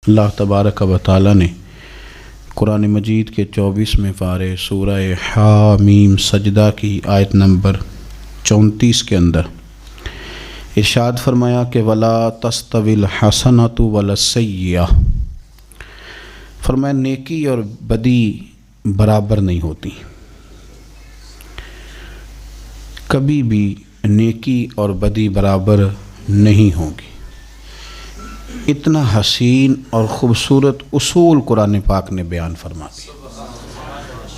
اللہ تبارک و تعالی نے قرآن مجید کے 24ویں پارے سورہ حامیم سجدہ کی آیت نمبر 34 کے اندر ارشاد فرمایا کہ ولا تستوی الحسنۃ ولا السیئۃ، فرمایا نیکی اور بدی برابر نہیں ہوتی، کبھی بھی نیکی اور بدی برابر نہیں ہوگی۔ اتنا حسین اور خوبصورت اصول قرآن پاک نے بیان فرما دیا۔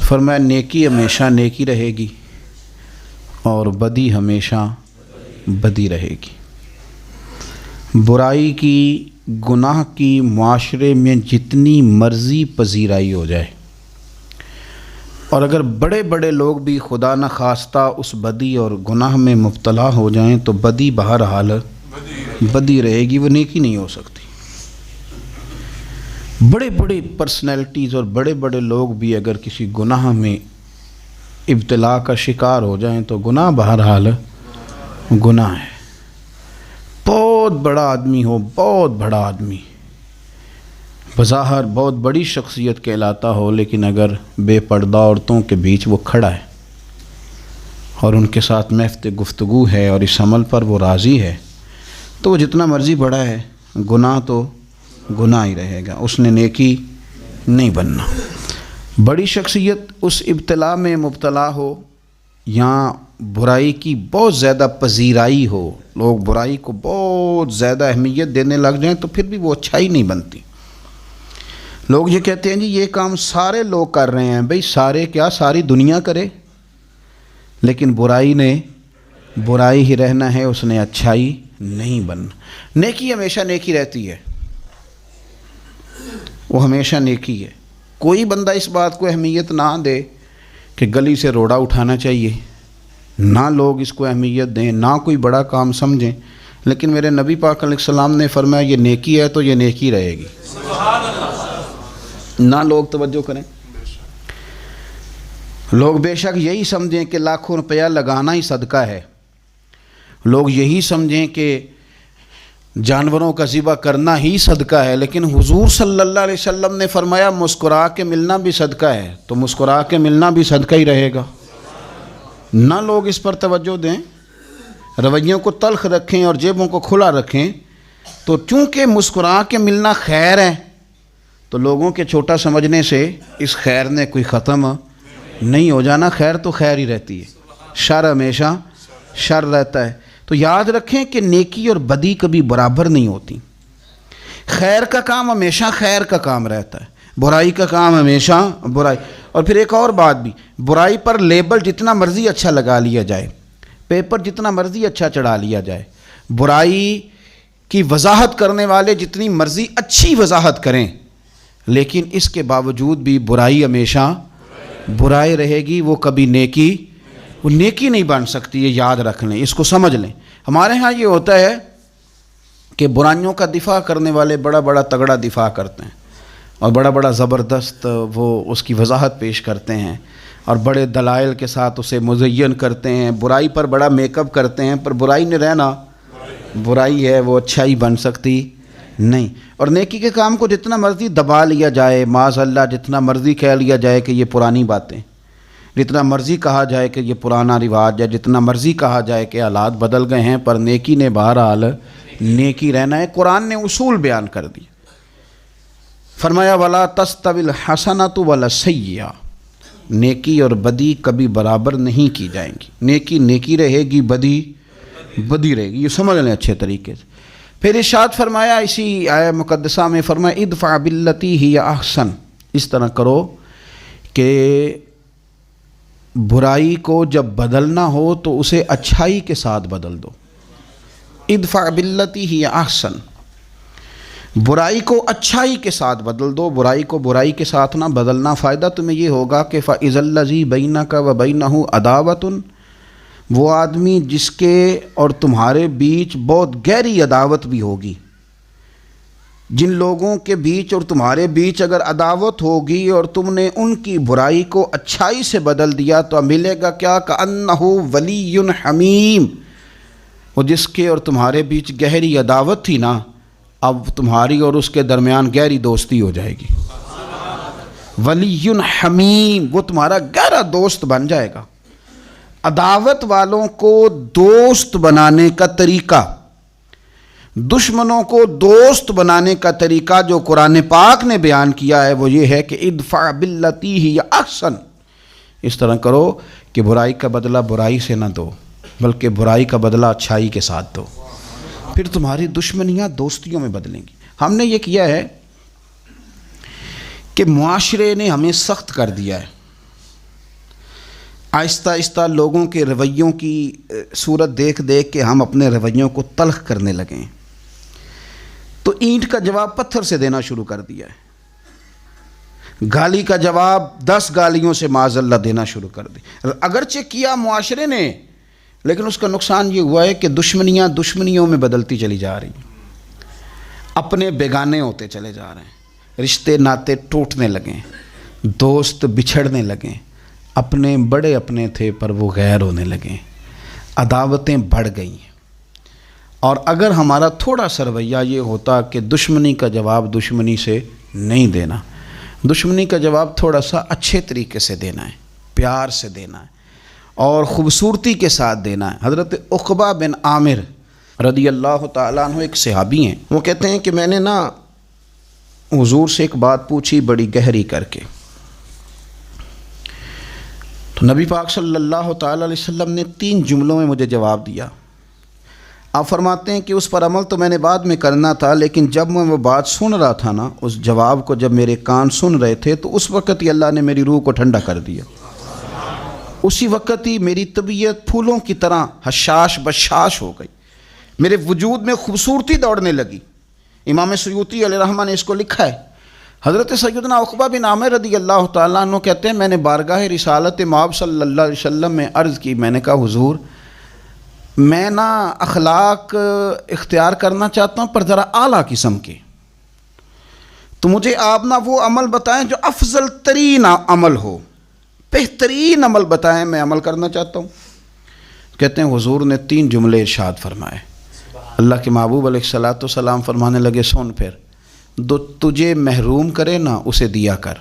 فرمایا نیکی ہمیشہ نیکی رہے گی اور بدی ہمیشہ بدی رہے گی۔ برائی کی، گناہ کی معاشرے میں جتنی مرضی پذیرائی ہو جائے، اور اگر بڑے بڑے لوگ بھی خدا نہ خواستہ اس بدی اور گناہ میں مبتلا ہو جائیں تو بدی بہرحال بدی رہے گی، وہ نیکی نہیں ہو سکتی۔ بڑے بڑے پرسنالٹیز اور بڑے بڑے لوگ بھی اگر کسی گناہ میں ابتلا کا شکار ہو جائیں تو گناہ بہرحال گناہ ہے۔ بہت بڑا آدمی ہو، بہت بڑا آدمی، بظاہر بہت بڑی شخصیت کہلاتا ہو، لیکن اگر بے پردہ عورتوں کے بیچ وہ کھڑا ہے اور ان کے ساتھ محض گفتگو ہے اور اس عمل پر وہ راضی ہے، تو وہ جتنا مرضی بڑا ہے گناہ تو گناہ ہی رہے گا، اس نے نیکی نہیں بننا۔ بڑی شخصیت اس ابتلا میں مبتلا ہو یا برائی کی بہت زیادہ پذیرائی ہو، لوگ برائی کو بہت زیادہ اہمیت دینے لگ جائیں تو پھر بھی وہ اچھائی نہیں بنتی۔ لوگ یہ کہتے ہیں جی یہ کام سارے لوگ کر رہے ہیں، بھئی سارے کیا، ساری دنیا کرے، لیکن برائی نے برائی ہی رہنا ہے، اس نے اچھائی نہیں بننا۔ نیکی ہمیشہ نیکی رہتی ہے، وہ ہمیشہ نیکی ہے۔ کوئی بندہ اس بات کو اہمیت نہ دے کہ گلی سے روڑا اٹھانا چاہیے، نہ لوگ اس کو اہمیت دیں، نہ کوئی بڑا کام سمجھیں، لیکن میرے نبی پاک علیہ السلام نے فرمایا یہ نیکی ہے تو یہ نیکی رہے گی، نہ لوگ توجہ کریں۔ لوگ بے شک یہی سمجھیں کہ لاکھوں روپیہ لگانا ہی صدقہ ہے، لوگ یہی سمجھیں کہ جانوروں کا ذبح کرنا ہی صدقہ ہے، لیکن حضور صلی اللہ علیہ وسلم نے فرمایا مسکرا کے ملنا بھی صدقہ ہے، تو مسکرا کے ملنا بھی صدقہ ہی رہے گا۔ نہ لوگ اس پر توجہ دیں، رویوں کو تلخ رکھیں اور جیبوں کو کھلا رکھیں، تو چونکہ مسکرا کے ملنا خیر ہے تو لوگوں کے چھوٹا سمجھنے سے اس خیر نے کوئی ختم نہیں ہو جانا، خیر تو خیر ہی رہتی ہے، شر ہمیشہ شر رہتا ہے۔ تو یاد رکھیں کہ نیکی اور بدی کبھی برابر نہیں ہوتی، خیر کا کام ہمیشہ خیر کا کام رہتا ہے، برائی کا کام ہمیشہ برائی۔ اور پھر ایک اور بات بھی، برائی پر لیبل جتنا مرضی اچھا لگا لیا جائے، پیپر جتنا مرضی اچھا چڑھا لیا جائے، برائی کی وضاحت کرنے والے جتنی مرضی اچھی وضاحت کریں، لیکن اس کے باوجود بھی برائی ہمیشہ برائی رہے گی، وہ کبھی نیکی نہیں بن سکتی۔ یہ یاد رکھ لیں، اس کو سمجھ لیں۔ ہمارے ہاں یہ ہوتا ہے کہ برائیوں کا دفاع کرنے والے بڑا بڑا تگڑا دفاع کرتے ہیں اور بڑا بڑا زبردست وہ اس کی وضاحت پیش کرتے ہیں اور بڑے دلائل کے ساتھ اسے مزین کرتے ہیں، برائی پر بڑا میک اپ کرتے ہیں، پر برائی نے رہنا برائی ہے، وہ اچھائی بن سکتی نہیں۔ اور نیکی کے کام کو جتنا مرضی دبا لیا جائے، معاذ اللہ جتنا مرضی کہہ لیا جائے کہ یہ پرانی باتیں، جتنا مرضی کہا جائے کہ یہ پرانا رواج ہے، جتنا مرضی کہا جائے کہ حالات بدل گئے ہیں، پر نیکی نے بہرحال نیکی رہنا ہے۔ قرآن نے اصول بیان کر دی، فرمایا وَلَا تَسْتَوِي الْحَسَنَةُ وَلَا السَّيِّئَةُ، نیکی اور بدی کبھی برابر نہیں کی جائیں گی، نیکی نیکی رہے گی، بدی بدی رہے گی، یہ سمجھ لیں اچھے طریقے سے۔ پھر ارشاد فرمایا اسی آیہ مقدسہ میں، فرمایا ادفع باللتی ہی احسن، اس طرح کرو کہ برائی کو جب بدلنا ہو تو اسے اچھائی کے ساتھ بدل دو۔ ادفع باللتی ہی احسن، برائی کو اچھائی کے ساتھ بدل دو، برائی کو برائی کے ساتھ نہ بدلنا۔ فائدہ تمہیں یہ ہوگا کہ فَإِذَا الَّذِي بَيْنَكَ وَبَيْنَهُ عَدَاوَةٌ، وہ آدمی جس کے اور تمہارے بیچ بہت گہری عداوت بھی ہوگی، جن لوگوں کے بیچ اور تمہارے بیچ اگر عداوت ہوگی اور تم نے ان کی برائی کو اچھائی سے بدل دیا تو ملے گا کیا، کأنہ ولی حمیم، وہ جس کے اور تمہارے بیچ گہری عداوت تھی نا، اب تمہاری اور اس کے درمیان گہری دوستی ہو جائے گی. ولی حمیم، وہ تمہارا گہرا دوست بن جائے گا. عداوت والوں کو دوست بنانے کا طریقہ، دشمنوں کو دوست بنانے کا طریقہ جو قرآن پاک نے بیان کیا ہے وہ یہ ہے کہ ادفع باللتی ہی احسن. اس طرح کرو کہ برائی کا بدلہ برائی سے نہ دو، بلکہ برائی کا بدلہ اچھائی کے ساتھ دو، پھر تمہاری دشمنیاں دوستیوں میں بدلیں گی. ہم نے یہ کیا ہے کہ معاشرے نے ہمیں سخت کر دیا ہے. آہستہ آہستہ لوگوں کے رویوں کی صورت دیکھ دیکھ کے ہم اپنے رویوں کو تلخ کرنے لگے ہیں. تو اینٹ کا جواب پتھر سے دینا شروع کر دیا ہے، گالی کا جواب 10 گالیوں سے معاذ اللہ دینا شروع کر دی. اگرچہ کیا معاشرے نے، لیکن اس کا نقصان یہ ہوا ہے کہ دشمنیاں دشمنیوں میں بدلتی چلی جا رہی ہیں، اپنے بیگانے ہوتے چلے جا رہے ہیں، رشتے ناطے ٹوٹنے لگے، دوست بچھڑنے لگے، اپنے بڑے اپنے تھے پر وہ غیر ہونے لگے، عداوتیں بڑھ گئی ہیں. اور اگر ہمارا تھوڑا سا رویہ یہ ہوتا کہ دشمنی کا جواب دشمنی سے نہیں دینا، دشمنی کا جواب تھوڑا سا اچھے طریقے سے دینا ہے، پیار سے دینا ہے اور خوبصورتی کے ساتھ دینا ہے. حضرت عقبہ بن عامر رضی اللہ تعالیٰ عنہ ایک صحابی ہیں، وہ کہتے ہیں کہ میں نے حضور سے ایک بات پوچھی بڑی گہری کر کے، تو نبی پاک صلی اللہ تعالیٰ علیہ وسلم نے 3 جملوں میں مجھے جواب دیا. آپ فرماتے ہیں کہ اس پر عمل تو میں نے بعد میں کرنا تھا، لیکن جب میں وہ بات سن رہا تھا نا، اس جواب کو جب میرے کان سن رہے تھے تو اس وقت ہی اللہ نے میری روح کو ٹھنڈا کر دیا. اسی وقت ہی میری طبیعت پھولوں کی طرح حشاش بشاش ہو گئی، میرے وجود میں خوبصورتی دوڑنے لگی. امام سیوطی علیہ الرحمہ نے اس کو لکھا ہے. حضرت سیدنا عقبہ بن عامر رضی اللہ تعالیٰ عنہ کہتے ہیں میں نے بارگاہ رسالت مآب صلی اللہ علیہ وسلم میں عرض کی، میں نے کہا حضور میں اخلاق اختیار کرنا چاہتا ہوں پر ذرا اعلیٰ قسم کے، تو مجھے آپ وہ عمل بتائیں جو افضل ترین عمل ہو، بہترین عمل بتائیں، میں عمل کرنا چاہتا ہوں. کہتے ہیں حضور نے 3 جملے ارشاد فرمائے. اللہ کے محبوب علیہ الصلوۃ والسلام فرمانے لگے سن پھر، جو تجھے محروم کرے نا اسے دیا کر،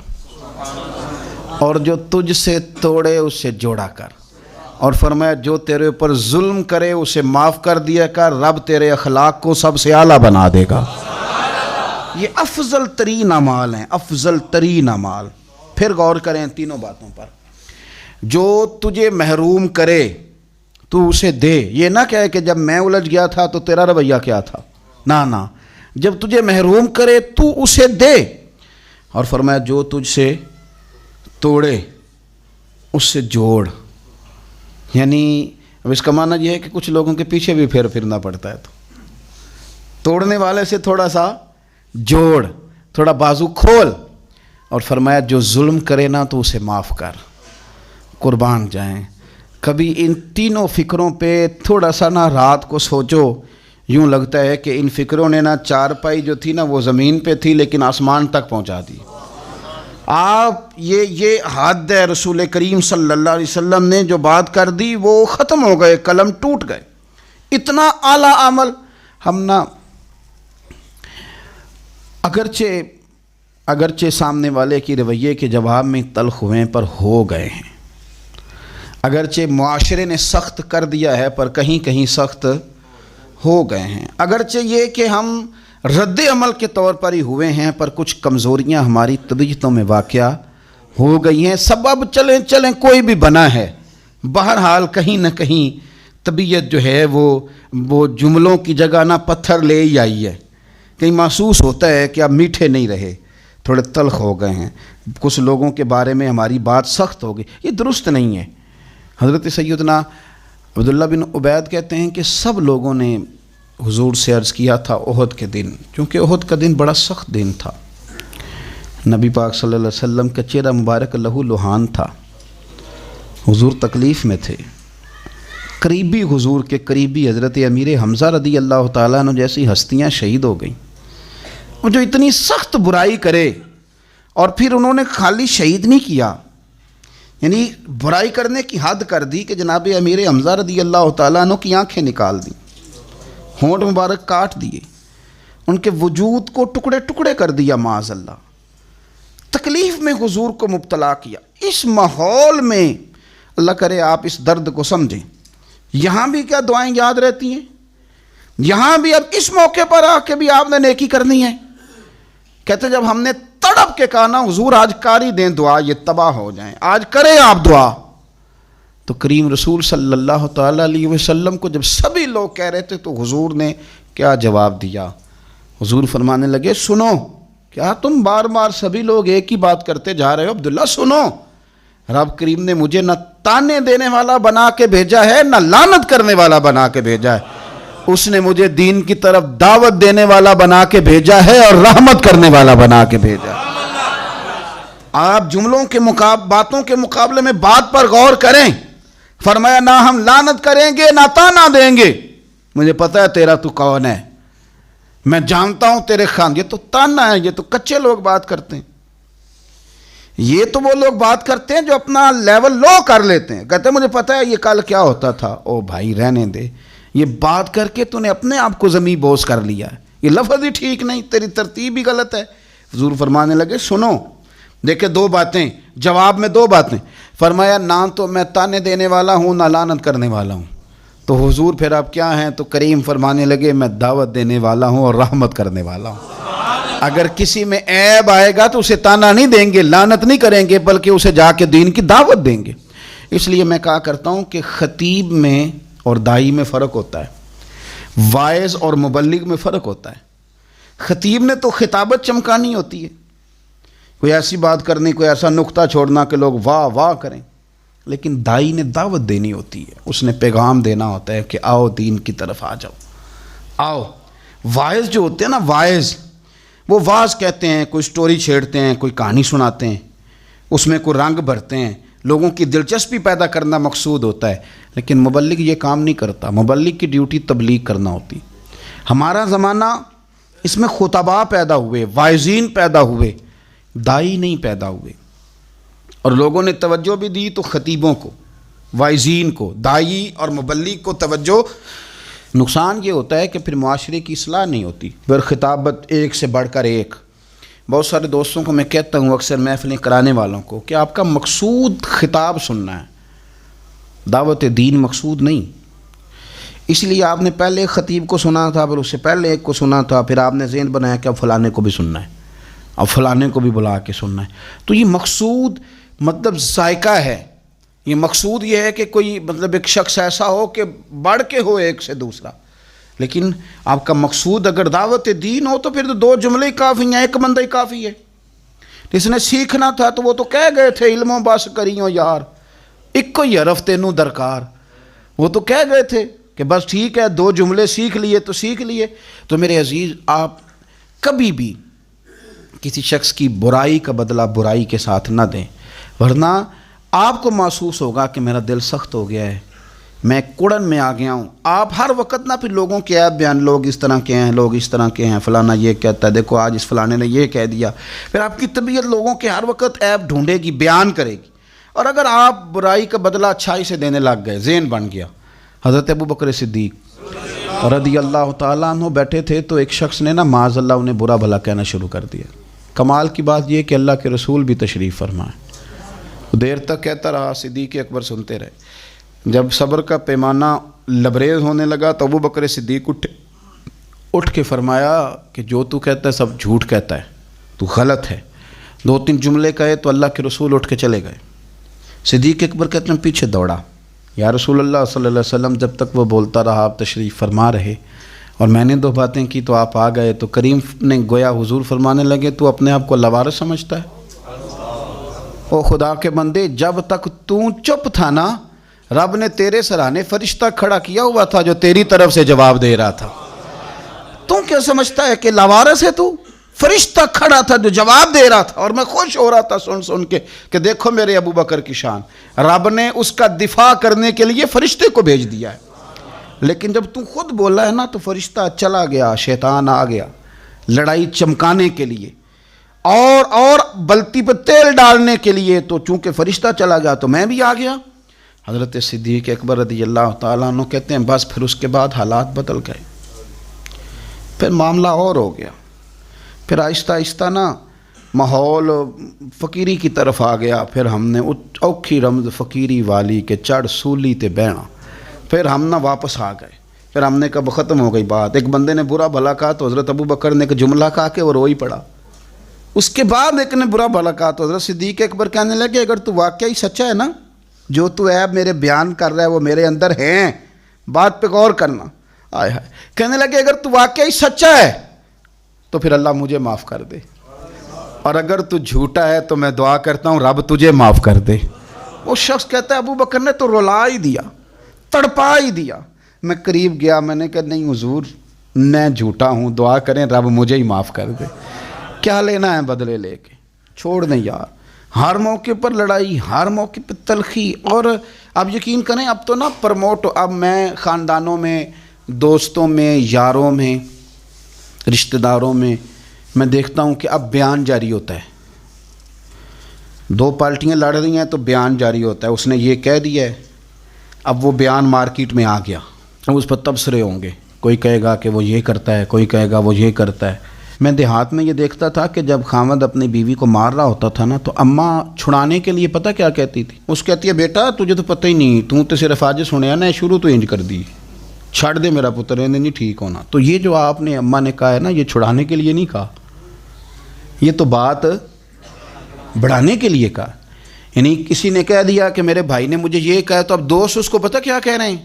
اور جو تجھ سے توڑے اسے جوڑا کر، اور فرمایا جو تیرے اوپر ظلم کرے اسے معاف کر دیا کر، رب تیرے اخلاق کو سب سے اعلیٰ بنا دے گا. یہ افضل ترین اعمال ہیں، افضل ترین اعمال. پھر غور کریں تینوں باتوں پر. جو تجھے محروم کرے تو اسے دے. یہ نہ کہے کہ جب میں الجھ گیا تھا تو تیرا رویہ کیا تھا، نہ، جب تجھے محروم کرے تو اسے دے. اور فرمایا جو تجھ سے توڑے اس سے جوڑ. یعنی اب اس کا معنی یہ ہے کہ کچھ لوگوں کے پیچھے بھی پھرنا پڑتا ہے، تو توڑنے والے سے تھوڑا سا جوڑ، تھوڑا بازو کھول. اور فرمایا جو ظلم کرے نا تو اسے معاف کر. قربان جائیں کبھی ان تینوں فکروں پہ تھوڑا سا رات کو سوچو. یوں لگتا ہے کہ ان فکروں نے چارپائی جو تھی وہ زمین پہ تھی لیکن آسمان تک پہنچا دی. آپ یہ حد ہے. رسول کریم صلی اللہ علیہ وسلم نے جو بات کر دی وہ ختم ہو گئے، قلم ٹوٹ گئے. اتنا اعلیٰ عمل ہم اگرچہ سامنے والے کی رویے کے جواب میں تلخ ہوئے پر ہو گئے ہیں، اگرچہ معاشرے نے سخت کر دیا ہے پر کہیں کہیں سخت ہو گئے ہیں، اگرچہ یہ کہ ہم رد عمل کے طور پر ہی ہوئے ہیں پر کچھ کمزوریاں ہماری طبیعتوں میں واقع ہو گئی ہیں. سبب چلیں کوئی بھی بنا ہے، بہرحال کہیں نہ کہیں طبیعت جو ہے وہ جملوں کی جگہ پتھر لے ہی آئی ہے. کہیں محسوس ہوتا ہے کہ اب میٹھے نہیں رہے، تھوڑے تلخ ہو گئے ہیں. کچھ لوگوں کے بارے میں ہماری بات سخت ہو گئی، یہ درست نہیں ہے. حضرت سیدنا عبداللہ بن عبید کہتے ہیں کہ سب لوگوں نے حضور سے عرض کیا تھا احد کے دن، کیونکہ احد کا دن بڑا سخت دن تھا. نبی پاک صلی اللہ علیہ وسلم کا چہرہ مبارک لہو لہان تھا، حضور تکلیف میں تھے. قریبی حضور کے قریبی حضرت امیر حمزہ رضی اللہ تعالیٰ عنہ جیسی ہستیاں شہید ہو گئیں. اور جو اتنی سخت برائی کرے اور پھر انہوں نے خالی شہید نہیں کیا، یعنی برائی کرنے کی حد کر دی کہ جناب امیر حمزہ رضی اللہ تعالیٰ عنہ کی آنکھیں نکال دیں، ہونٹ مبارک کاٹ دیے. ان کے وجود کو ٹکڑے ٹکڑے کر دیا معاذ اللہ، تکلیف میں حضور کو مبتلا کیا۔ اس ماحول میں اللہ کرے آپ اس درد کو سمجھیں۔ یہاں بھی کیا دعائیں یاد رہتی ہیں؟ یہاں بھی اب اس موقع پر آ کے بھی آپ نے نیکی کرنی ہے۔ کہتے جب ہم نے تڑپ کے کہا نا حضور آج کاری دیں دعا، یہ تباہ ہو جائیں، آج کریں آپ دعا، تو کریم رسول صلی اللہ تعالیٰ علیہ وسلم کو جب سبھی لوگ کہہ رہے تھے تو حضور نے کیا جواب دیا؟ حضور فرمانے لگے سنو، کیا تم بار بار سبھی لوگ ایک ہی بات کرتے جا رہے ہو؟ عبداللہ سنو، رب کریم نے مجھے نہ تانے دینے والا بنا کے بھیجا ہے نہ لعنت کرنے والا بنا کے بھیجا ہے، اس نے مجھے دین کی طرف دعوت دینے والا بنا کے بھیجا ہے اور رحمت کرنے والا بنا کے بھیجا ہے۔ آپ جملوں کے باتوں کے مقابلے میں بات پر غور کریں۔ فرمایا نہ ہم لعنت کریں گے نہ تانا دیں گے، مجھے پتہ ہے تیرا تو کون ہے، میں جانتا ہوں تیرے خان، یہ تو تانا ہے، یہ تو کچے لوگ بات کرتے ہیں، یہ تو وہ لوگ بات کرتے ہیں جو اپنا لیول لو کر لیتے ہیں، کہتے ہیں مجھے پتہ ہے یہ کل کیا ہوتا تھا۔ او بھائی رہنے دے، یہ بات کر کے تو نے اپنے آپ کو زمیں بوس کر لیا ہے، یہ لفظ ہی ٹھیک نہیں، تیری ترتیب ہی غلط ہے۔ حضور فرمانے لگے سنو، دیکھیں دو باتیں، جواب میں دو باتیں، فرمایا نہ تو میں تانے دینے والا ہوں نہ لعنت کرنے والا ہوں، تو حضور پھر آپ کیا ہیں؟ تو کریم فرمانے لگے میں دعوت دینے والا ہوں اور رحمت کرنے والا ہوں۔ اگر کسی میں عیب آئے گا تو اسے تانا نہیں دیں گے، لعنت نہیں کریں گے، بلکہ اسے جا کے دین کی دعوت دیں گے۔ اس لیے میں کہا کرتا ہوں کہ خطیب میں اور داعی میں فرق ہوتا ہے، واعظ اور مبلغ میں فرق ہوتا ہے۔ خطیب نے تو خطابت چمکانی ہوتی ہے، کوئی ایسی بات کرنی، کوئی ایسا نقطہ چھوڑنا کہ لوگ واہ واہ کریں، لیکن داعی نے دعوت دینی ہوتی ہے، اس نے پیغام دینا ہوتا ہے کہ آؤ دین کی طرف آ جاؤ، آؤ۔ واعظ جو ہوتے ہیں نا، واعظ وہ واعظ کہتے ہیں، کوئی سٹوری چھیڑتے ہیں، کوئی کہانی سناتے ہیں، اس میں کوئی رنگ بھرتے ہیں، لوگوں کی دلچسپی پیدا کرنا مقصود ہوتا ہے، لیکن مبلغ یہ کام نہیں کرتا، مبلغ کی ڈیوٹی تبلیغ کرنا ہوتی۔ ہمارا زمانہ اس میں خطباء پیدا ہوئے، واعظین پیدا ہوئے، داعی نہیں پیدا ہوئے، اور لوگوں نے توجہ بھی دی تو خطیبوں کو، واعظین کو، داعی اور مبلغ کو توجہ۔ نقصان یہ ہوتا ہے کہ پھر معاشرے کی اصلاح نہیں ہوتی، پھر خطابت ایک سے بڑھ کر ایک۔ بہت سارے دوستوں کو میں کہتا ہوں اکثر محفلیں کرانے والوں کو کہ آپ کا مقصود خطاب سننا ہے، دعوت دین مقصود نہیں۔ اس لیے آپ نے پہلے ایک خطیب کو سنا تھا، پھر اس سے پہلے ایک کو سنا تھا، پھر آپ نے ذہن بنایا کہ اب فلانے کو بھی سننا ہے، اب فلانے کو بھی بلا کے سننا ہے۔ تو یہ مقصود مطلب ذائقہ ہے، یہ مقصود یہ ہے کہ کوئی مطلب ایک شخص ایسا ہو کہ بڑھ کے ہو ایک سے دوسرا، لیکن آپ کا مقصود اگر دعوت دین ہو تو پھر تو دو جملے ہی کافی ہیں، ایک بندہ ہی کافی ہے۔ جس نے سیکھنا تھا تو وہ تو کہہ گئے تھے علموں بس کریوں یار، ایک کو ہی حرف تینوں درکار، وہ تو کہہ گئے تھے کہ بس ٹھیک ہے دو جملے سیکھ لیے تو سیکھ لیے۔ تو میرے عزیز آپ کبھی بھی کسی شخص کی برائی کا بدلہ برائی کے ساتھ نہ دیں، ورنہ آپ کو محسوس ہوگا کہ میرا دل سخت ہو گیا ہے، میں کڑن میں آ گیا ہوں۔ آپ ہر وقت نہ پھر لوگوں کے عیب بیان، لوگ اس طرح کے ہیں، لوگ اس طرح کے ہیں، فلانا یہ کہتا ہے، دیکھو آج اس فلانے نے یہ کہہ دیا، پھر آپ کی طبیعت لوگوں کے ہر وقت عیب ڈھونڈے گی، بیان کرے گی۔ اور اگر آپ برائی کا بدلہ اچھائی سے دینے لگ گئے، ذہن بن گیا۔ حضرت ابوبکر صدیق رضی اللہ تعالیٰ عنہ بیٹھے تھے تو ایک شخص نے نا معاذ اللہ انہیں برا بھلا کہنا شروع کر دیا۔ کمال کی بات یہ کہ اللہ کے رسول بھی تشریف فرمائے، دیر تک کہتا رہا، صدیق اکبر سنتے رہے۔ جب صبر کا پیمانہ لبریز ہونے لگا تو ابوبکر صدیق اٹھ کے فرمایا کہ جو تو کہتا ہے سب جھوٹ کہتا ہے، تو غلط ہے۔ دو تین جملے کہے تو اللہ کے رسول اٹھ کے چلے گئے۔ صدیق اکبر کہتے ہیں پیچھے دوڑا، یا رسول اللہ صلی اللہ علیہ وسلم جب تک وہ بولتا رہا آپ تشریف فرما رہے، اور میں نے دو باتیں کی تو آپ آ گئے، تو کریم نے گویا حضور فرمانے لگے تو اپنے آپ کو لوارث سمجھتا ہے؟ او خدا کے بندے، جب تک تو چپ تھا نا، رب نے تیرے سرانے فرشتہ کھڑا کیا ہوا تھا جو تیری طرف سے جواب دے رہا تھا۔ تو کیا سمجھتا ہے کہ لوارث ہے تو؟ فرشتہ کھڑا تھا جو جواب دے رہا تھا، اور میں خوش ہو رہا تھا سن کے کہ دیکھو میرے ابو بکر کی شان، رب نے اس کا دفاع کرنے کے لیے فرشتے کو بھیج دیا ہے۔ لیکن جب تو خود بولا ہے نا تو فرشتہ چلا گیا، شیطان آ گیا لڑائی چمکانے کے لیے اور بلتی پہ تیل ڈالنے کے لیے، تو چونکہ فرشتہ چلا گیا تو میں بھی آ گیا۔ حضرت صدیق اکبر رضی اللہ تعالیٰ عنہ کہتے ہیں بس پھر اس کے بعد حالات بدل گئے۔ پھر معاملہ اور ہو گیا، پھر آہستہ آہستہ نا ماحول فقیری کی طرف آ گیا، پھر ہم نے اوکھی رمز فقیری والی کے چڑھ سولی تے بہنا، پھر ہم نہ واپس آ گئے، پھر ہم نے کہا ختم ہو گئی بات۔ ایک بندے نے برا بھلا کہا تو حضرت ابو بکر نے ایک جملہ کہا کہ وہ رو ہی پڑا۔ اس کے بعد ایک نے برا بھلا کہا تو حضرت صدیق اکبر کہنے لگے اگر تو واقعی سچا ہے نا، جو تو عیب میرے بیان کر رہا ہے وہ میرے اندر ہیں، بات پہ غور کرنا۔ آئے ہائے، کہنے لگے اگر تو واقعی سچا ہے تو پھر اللہ مجھے معاف کر دے، اور اگر تو جھوٹا ہے تو میں دعا کرتا ہوں رب تجھے معاف کر دے۔ وہ شخص کہتا ہے ابو بکر نے تو رلا ہی دیا، تڑپا ہی دیا۔ میں قریب گیا، میں نے کہا نہیں حضور میں جھوٹا ہوں، دعا کریں رب مجھے ہی معاف کر دے۔ کیا لینا ہے بدلے لے کے، چھوڑ دیں یار، ہر موقع پر لڑائی، ہر موقع پر تلخی۔ اور اب یقین کریں اب تو نا پروموٹ، اب میں خاندانوں میں، دوستوں میں، یاروں میں، رشتہ داروں میں دیکھتا ہوں کہ اب بیان جاری ہوتا ہے، دو پارٹیاں لڑ رہی ہیں تو بیان جاری ہوتا ہے، اس نے یہ کہہ دیا ہے، اب وہ بیان مارکیٹ میں آ گیا، اب اس پر تبصرے ہوں گے، کوئی کہے گا کہ وہ یہ کرتا ہے، کوئی کہے گا وہ یہ کرتا ہے۔ میں دیہات میں یہ دیکھتا تھا کہ جب خاوند اپنی بیوی کو مار رہا ہوتا تھا نا تو اماں چھڑانے کے لیے پتہ کیا کہتی تھی، اس کہتی ہے بیٹا تجھے تو پتہ ہی نہیں، تو تے صرف آج سنیا نا، شروع تو انج کر دی، چھڑ دے میرا پتر انہیں نہیں ٹھیک ہونا۔ تو یہ جو آپ نے اماں نے کہا ہے نا، یہ چھڑانے کے لیے نہیں کہا، یہ تو بات بڑھانے کے لیے کہا۔ یعنی کسی نے کہہ دیا کہ میرے بھائی نے مجھے یہ کہا، تو اب دوست اس کو پتہ کیا کہہ رہے ہیں،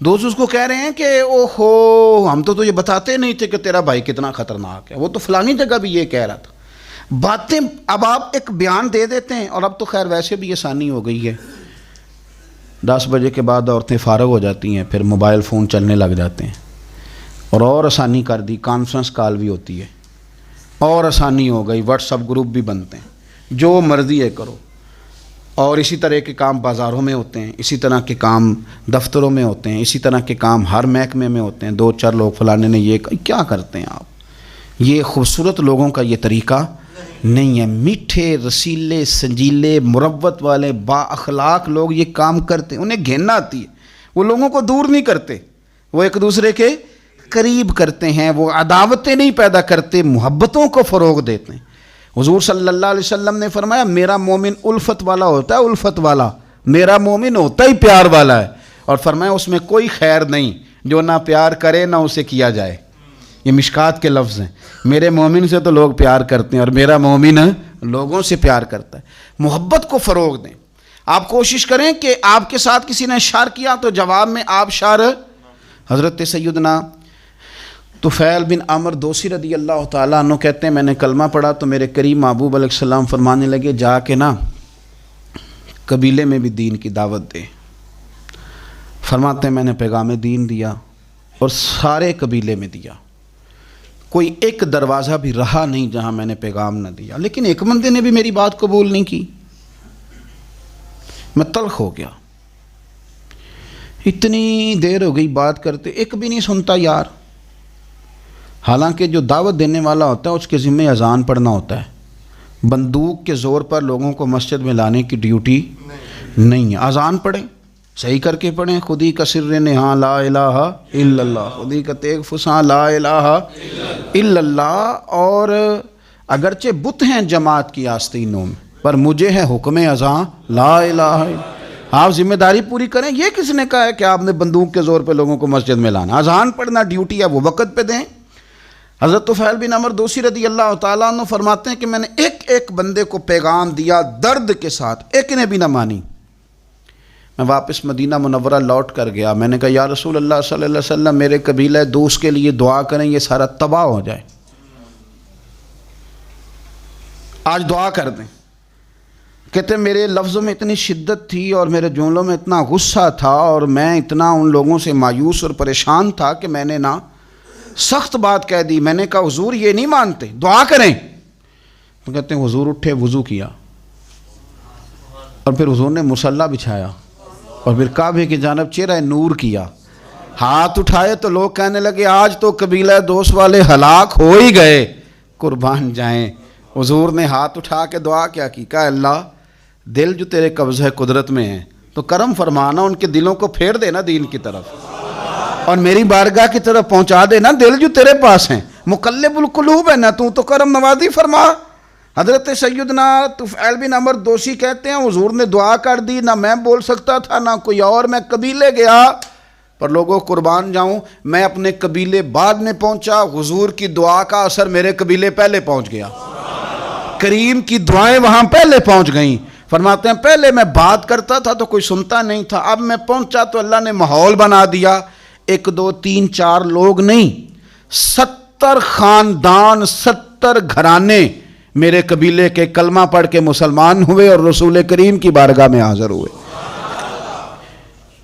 دوست اس کو کہہ رہے ہیں کہ او ہو ہم تو یہ بتاتے نہیں تھے کہ تیرا بھائی کتنا خطرناک ہے، وہ تو فلانی جگہ بھی یہ کہہ رہا تھا۔ باتیں اب آپ ایک بیان دے دیتے ہیں، اور اب تو خیر ویسے بھی آسانی ہو گئی ہے، 10 بجے کے بعد عورتیں فارغ ہو جاتی ہیں، پھر موبائل فون چلنے لگ جاتے ہیں، اور آسانی کر دی، کانفرنس کال بھی ہوتی ہے، اور آسانی ہو گئی، واٹس ایپ گروپ بھی بنتے ہیں، جو مرضی ہے کرو۔ اور اسی طرح کے کام بازاروں میں ہوتے ہیں، اسی طرح کے کام دفتروں میں ہوتے ہیں، اسی طرح کے کام ہر محکمے میں ہوتے ہیں، 2-4 لوگ فلانے نے یہ کیا کرتے ہیں آپ؟ یہ خوبصورت لوگوں کا یہ طریقہ نہیں ہے۔ میٹھے رسیلے سنجیلے مروت والے با اخلاق لوگ یہ کام کرتے ہیں، انہیں گھن آتی ہے، وہ لوگوں کو دور نہیں کرتے، وہ ایک دوسرے کے قریب کرتے ہیں، وہ عداوتیں نہیں پیدا کرتے، محبتوں کو فروغ دیتے ہیں۔ حضور صلی اللہ علیہ وسلم نے فرمایا میرا مومن الفت والا ہوتا ہے، الفت والا، میرا مومن ہوتا ہی پیار والا ہے، اور فرمایا اس میں کوئی خیر نہیں جو نہ پیار کرے نہ اسے کیا جائے۔ یہ مشکات کے لفظ ہیں، میرے مومن سے تو لوگ پیار کرتے ہیں اور میرا مومن لوگوں سے پیار کرتا ہے۔ محبت کو فروغ دیں، آپ کوشش کریں کہ آپ کے ساتھ کسی نے شر کیا تو جواب میں آپ شر۔ حضرت سیدنا طفیل بن عمر دوسی رضی اللہ تعالیٰ عنہ کہتے ہیں میں نے کلمہ پڑھا تو میرے کریم محبوب علیہ السلام فرمانے لگے جا کے نا قبیلے میں بھی دین کی دعوت دے۔ فرماتے ہیں میں نے پیغام دین دیا اور سارے قبیلے میں دیا، کوئی ایک دروازہ بھی رہا نہیں جہاں میں نے پیغام نہ دیا، لیکن ایک بندے نے بھی میری بات قبول نہیں کی، میں تلخ ہو گیا، اتنی دیر ہو گئی بات کرتے، ایک بھی نہیں سنتا یار۔ حالانکہ جو دعوت دینے والا ہوتا ہے اس کے ذمہ اذان پڑھنا ہوتا ہے، بندوق کے زور پر لوگوں کو مسجد میں لانے کی ڈیوٹی نہیں ہے۔ اذان پڑھیں، صحیح کر کے پڑھیں، خودی کا سر نہاں لا الہ الا اللہ، خودی کا تیغ فساں لا الہ الا اللہ۔ اور اگرچہ بت ہیں جماعت کی آستینوں میں، پر مجھے ہے حکم اذان لا الہ الا۔ آپ ذمہ داری پوری کریں۔ یہ کس نے کہا ہے کہ آپ نے بندوق کے زور پہ لوگوں کو مسجد میں لانا؟ اذان پڑھنا ڈیوٹی ہے، وہ وقت پہ دیں۔ حضرت طفیل بن عمر دوسی رضی اللہ تعالیٰ عنہ فرماتے ہیں کہ میں نے ایک ایک بندے کو پیغام دیا درد کے ساتھ، ایک نے بھی نہ مانی۔ میں واپس مدینہ منورہ لوٹ کر گیا، میں نے کہا یا رسول اللہ صلی اللہ علیہ وسلم میرے قبیلہ دوست کے لیے دعا کریں، یہ سارا تباہ ہو جائے، آج دعا کر دیں۔ کہتے میرے لفظوں میں اتنی شدت تھی اور میرے جملوں میں اتنا غصہ تھا اور میں اتنا ان لوگوں سے مایوس اور پریشان تھا کہ میں نے نا سخت بات کہہ دی۔ میں نے کہا حضور یہ نہیں مانتے، دعا کریں۔ تو کہتے ہیں حضور اٹھے، وضو کیا، اور پھر حضور نے مصلی بچھایا اور پھر کعبے کی جانب چہرہ نور کیا، ہاتھ اٹھائے تو لوگ کہنے لگے آج تو قبیلہ دوست والے ہلاک ہو ہی گئے، قربان جائیں۔ حضور نے ہاتھ اٹھا کے دعا کیا کی، کہا اللہ دل جو تیرے قبضہ قدرت میں ہیں تو کرم فرمانا، ان کے دلوں کو پھیر دینا دین کی طرف۔ اور میری بارگاہ کی طرف پہنچا دے نا دل جو تیرے پاس ہیں. مقلب القلوب ہے نا تو کرم نوازی فرما. حضرت سیدنا طفیل بن عمر دوسی کہتے ہیں حضور نے دعا کر دی, نہ میں بول سکتا تھا نہ کوئی اور, میں قبیلے گیا پر لوگوں قربان جاؤں میں اپنے قبیلے بعد میں پہنچا, حضور کی دعا کا اثر میرے قبیلے پہلے پہنچ گیا, کریم کی دعائیں وہاں پہلے پہنچ گئیں. فرماتے ہیں پہلے میں بات کرتا تھا تو کوئی سنتا نہیں تھا, اب میں پہنچا تو اللہ نے ماحول بنا دیا. 1 2 3 4 لوگ نہیں, 70 خاندان 70 گھرانے میرے قبیلے کے کلمہ پڑھ کے مسلمان ہوئے اور رسول کریم کی بارگاہ میں حاضر ہوئے.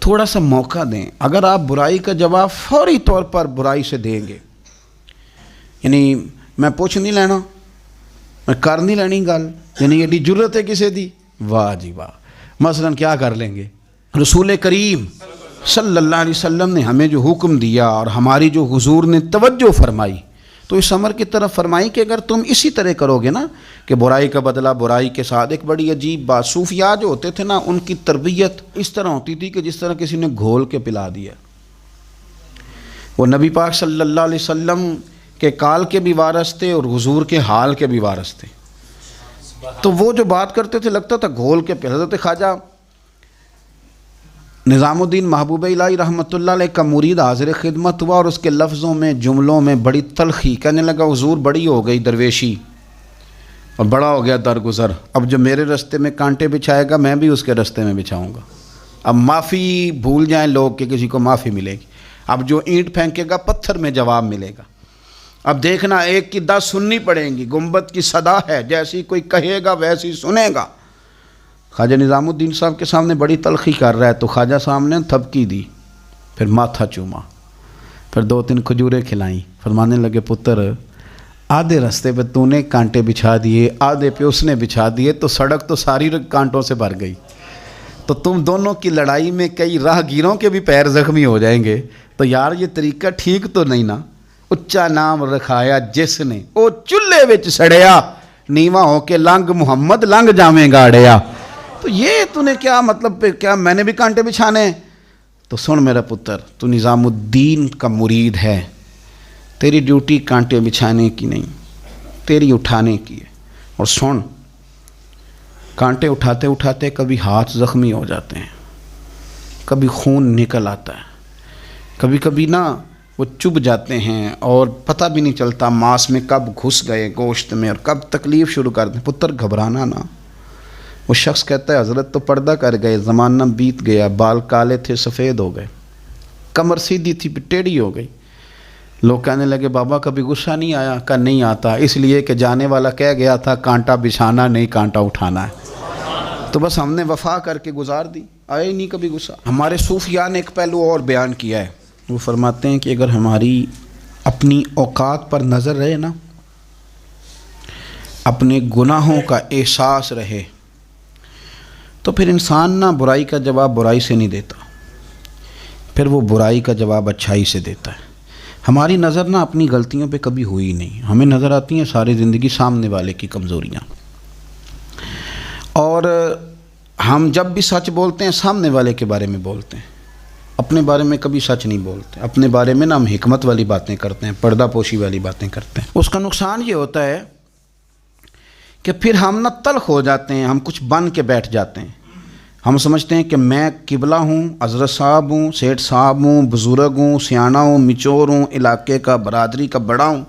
تھوڑا سا موقع دیں. اگر آپ برائی کا جواب فوری طور پر برائی سے دیں گے, یعنی میں پوچھ نہیں لینا, میں کر نہیں لینی گل, یعنی ایڈی جرت ہے کسے دی, واہ جی واہ. مثلا کیا کر لیں گے, رسول کریم صلی اللہ علیہ وسلم نے ہمیں جو حکم دیا اور ہماری جو حضور نے توجہ فرمائی تو اس امر کی طرف فرمائی کہ اگر تم اسی طرح کرو گے نا کہ برائی کا بدلہ برائی کے ساتھ. ایک بڑی عجیب بات, صوفیاء جو ہوتے تھے نا ان کی تربیت اس طرح ہوتی تھی کہ جس طرح کسی نے گھول کے پلا دیا. وہ نبی پاک صلی اللہ علیہ وسلم کے کال کے بھی وارث تھے اور حضور کے حال کے بھی وارث تھے, تو وہ جو بات کرتے تھے لگتا تھا گھول کے پلا. حضرت خواجہ نظام الدین محبوب الہی رحمۃ اللہ علیہ کا مرید حاضر خدمت ہوا اور اس کے لفظوں میں جملوں میں بڑی تلخی, کہنے لگا حضور بڑی ہو گئی درویشی اور بڑا ہو گیا درگزر, اب جو میرے رستے میں کانٹے بچھائے گا میں بھی اس کے رستے میں بچھاؤں گا. اب معافی بھول جائیں لوگ کہ کسی کو معافی ملے گی, اب جو اینٹ پھینکے گا پتھر میں جواب ملے گا. اب دیکھنا ایک کی 10 سننی پڑیں گی, گنبد کی صدا ہے, جیسی کوئی کہے گا ویسی سنے گا. خواجہ نظام الدین صاحب کے سامنے بڑی تلخی کر رہا ہے تو خواجہ صاحب نے تھپکی دی, پھر ماتھا چوما, پھر 2-3 کھجوریں کھلائیں. فرمانے لگے پتر آدھے رستے پہ تو نے کانٹے بچھا دیے, آدھے پہ اس نے بچھا دیے, تو سڑک تو ساری کانٹوں سے بھر گئی, تو تم دونوں کی لڑائی میں کئی راہ گیروں کے بھی پیر زخمی ہو جائیں گے. تو یار یہ طریقہ ٹھیک تو نہیں نا. اچا نام رکھایا جس نے او چولہے وچ سڑیا, نیواں ہو کے لنگ محمد لنگ جاویں گاڑیا. تو یہ تو نے کیا مطلب پہ کیا میں نے بھی کانٹے بچھانے ہیں؟ تو سن میرا پتر, تو نظام الدین کا مرید ہے, تیری ڈیوٹی کانٹے بچھانے کی نہیں, تیری اٹھانے کی ہے. اور سن, کانٹے اٹھاتے اٹھاتے کبھی ہاتھ زخمی ہو جاتے ہیں, کبھی خون نکل آتا ہے, کبھی کبھی نا وہ چبھ جاتے ہیں اور پتہ بھی نہیں چلتا ماس میں کب گھس گئے گوشت میں اور کب تکلیف شروع کر دیں. پتر گھبرانا نا. وہ شخص کہتا ہے حضرت تو پردہ کر گئے, زمانہ بیت گیا, بال کالے تھے سفید ہو گئے, کمر سیدھی تھی ٹیڑھی ہو گئی. لوگ کہنے لگے بابا کبھی غصہ نہیں آیا؟ کہ نہیں آتا, اس لیے کہ جانے والا کہہ گیا تھا کانٹا بچھانا نہیں کانٹا اٹھانا ہے, تو بس ہم نے وفا کر کے گزار دی, آئے نہیں کبھی غصہ. ہمارے صوفیاء نے ایک پہلو اور بیان کیا ہے, وہ فرماتے ہیں کہ اگر ہماری اپنی اوقات پر نظر رہے نا, اپنے گناہوں کا احساس رہے, تو پھر انسان نا برائی کا جواب برائی سے نہیں دیتا, پھر وہ برائی کا جواب اچھائی سے دیتا ہے. ہماری نظر نا اپنی غلطیوں پہ کبھی ہوئی نہیں, ہمیں نظر آتی ہیں ساری زندگی سامنے والے کی کمزوریاں, اور ہم جب بھی سچ بولتے ہیں سامنے والے کے بارے میں بولتے ہیں, اپنے بارے میں کبھی سچ نہیں بولتے. اپنے بارے میں نا ہم حکمت والی باتیں کرتے ہیں, پردہ پوشی والی باتیں کرتے ہیں. اس کا نقصان یہ ہوتا ہے کہ پھر ہم نہ تلخ ہو جاتے ہیں, ہم کچھ بن کے بیٹھ جاتے ہیں. ہم سمجھتے ہیں کہ میں قبلہ ہوں, حضرت صاحب ہوں, سیٹھ صاحب ہوں, بزرگ ہوں, سیانہ ہوں, مچور ہوں, علاقے کا برادری کا بڑا ہوں,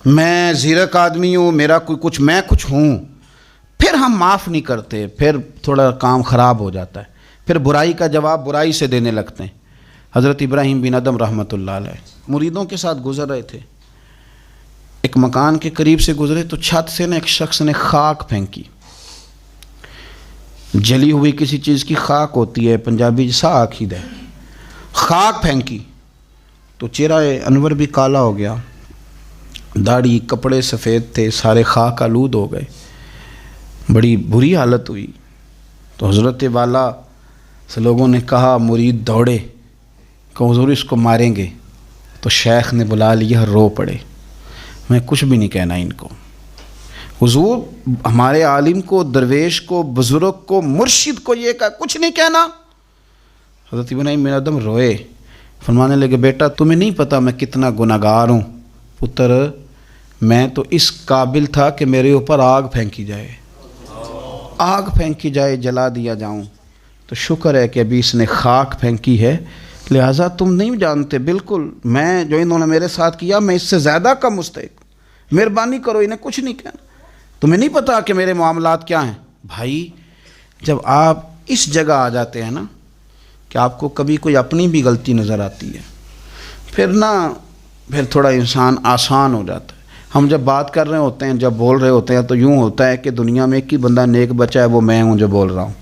میں زیرک آدمی ہوں, میرا کوئی کچھ, میں کچھ ہوں. پھر ہم معاف نہیں کرتے, پھر تھوڑا کام خراب ہو جاتا ہے, پھر برائی کا جواب برائی سے دینے لگتے ہیں. حضرت ابراہیم بن ادم رحمۃ اللہ علیہ مریدوں کے ساتھ گزر رہے تھے, ایک مکان کے قریب سے گزرے تو چھت سے نا ایک شخص نے خاک پھینکی, جلی ہوئی کسی چیز کی خاک ہوتی ہے, پنجابی جسا آخید ہے, خاک پھینکی تو چہرہ انور بھی کالا ہو گیا, داڑھی کپڑے سفید تھے, سارے خاک آلود ہو گئے, بڑی بری حالت ہوئی. تو حضرت والا سے لوگوں نے کہا, مرید دوڑے کہ حضور اس کو ماریں گے. تو شیخ نے بلا لیا, رو پڑے, میں کچھ بھی نہیں کہنا ان کو. حضور ہمارے عالم کو, درویش کو, بزرگ کو, مرشد کو یہ کہا کچھ نہیں کہنا. حضرت ابراہیم بن ادم روئے, فرمانے لگے بیٹا تمہیں نہیں پتہ میں کتنا گناہگار ہوں؟ پتر میں تو اس قابل تھا کہ میرے اوپر آگ پھینکی جائے، آگ پھینکی جائے، جلا دیا جاؤں، تو شکر ہے کہ ابھی اس نے خاک پھینکی ہے، لہٰذا تم نہیں جانتے، بالکل میں جو انہوں نے میرے ساتھ کیا میں اس سے زیادہ کا مستحق، مہربانی کرو انہیں کچھ نہیں کہنا، تمہیں نہیں پتہ کہ میرے معاملات کیا ہیں۔ بھائی جب آپ اس جگہ آ جاتے ہیں نا کہ آپ کو کبھی کوئی اپنی بھی غلطی نظر آتی ہے، پھر تھوڑا انسان آسان ہو جاتا ہے۔ ہم جب بات کر رہے ہوتے ہیں، جب بول رہے ہوتے ہیں تو یوں ہوتا ہے کہ دنیا میں ایک ہی بندہ نیک بچا ہے، وہ میں ہوں جو بول رہا ہوں،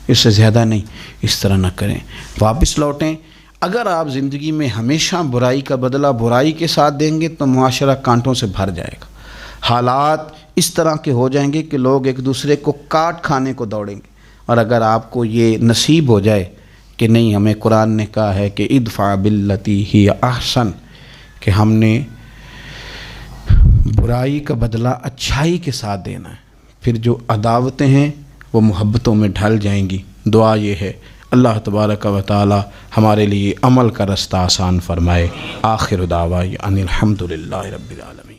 اس سے زیادہ نہیں۔ اس طرح نہ کریں، واپس لوٹیں۔ اگر آپ زندگی میں ہمیشہ برائی کا بدلہ برائی کے ساتھ دیں گے تو معاشرہ کانٹوں سے بھر جائے گا، حالات اس طرح کے ہو جائیں گے کہ لوگ ایک دوسرے کو کاٹ کھانے کو دوڑیں گے۔ اور اگر آپ کو یہ نصیب ہو جائے کہ نہیں، ہمیں قرآن نے کہا ہے کہ ادفع باللتی ہی احسن، کہ ہم نے برائی کا بدلہ اچھائی کے ساتھ دینا ہے، پھر جو عداوتیں ہیں وہ محبتوں میں ڈھل جائیں گی۔ دعا یہ ہے اللہ تبارک و تعالی ہمارے لیے عمل کا رستہ آسان فرمائے۔ آخر دعوانا ان الحمد للہ رب العالمین۔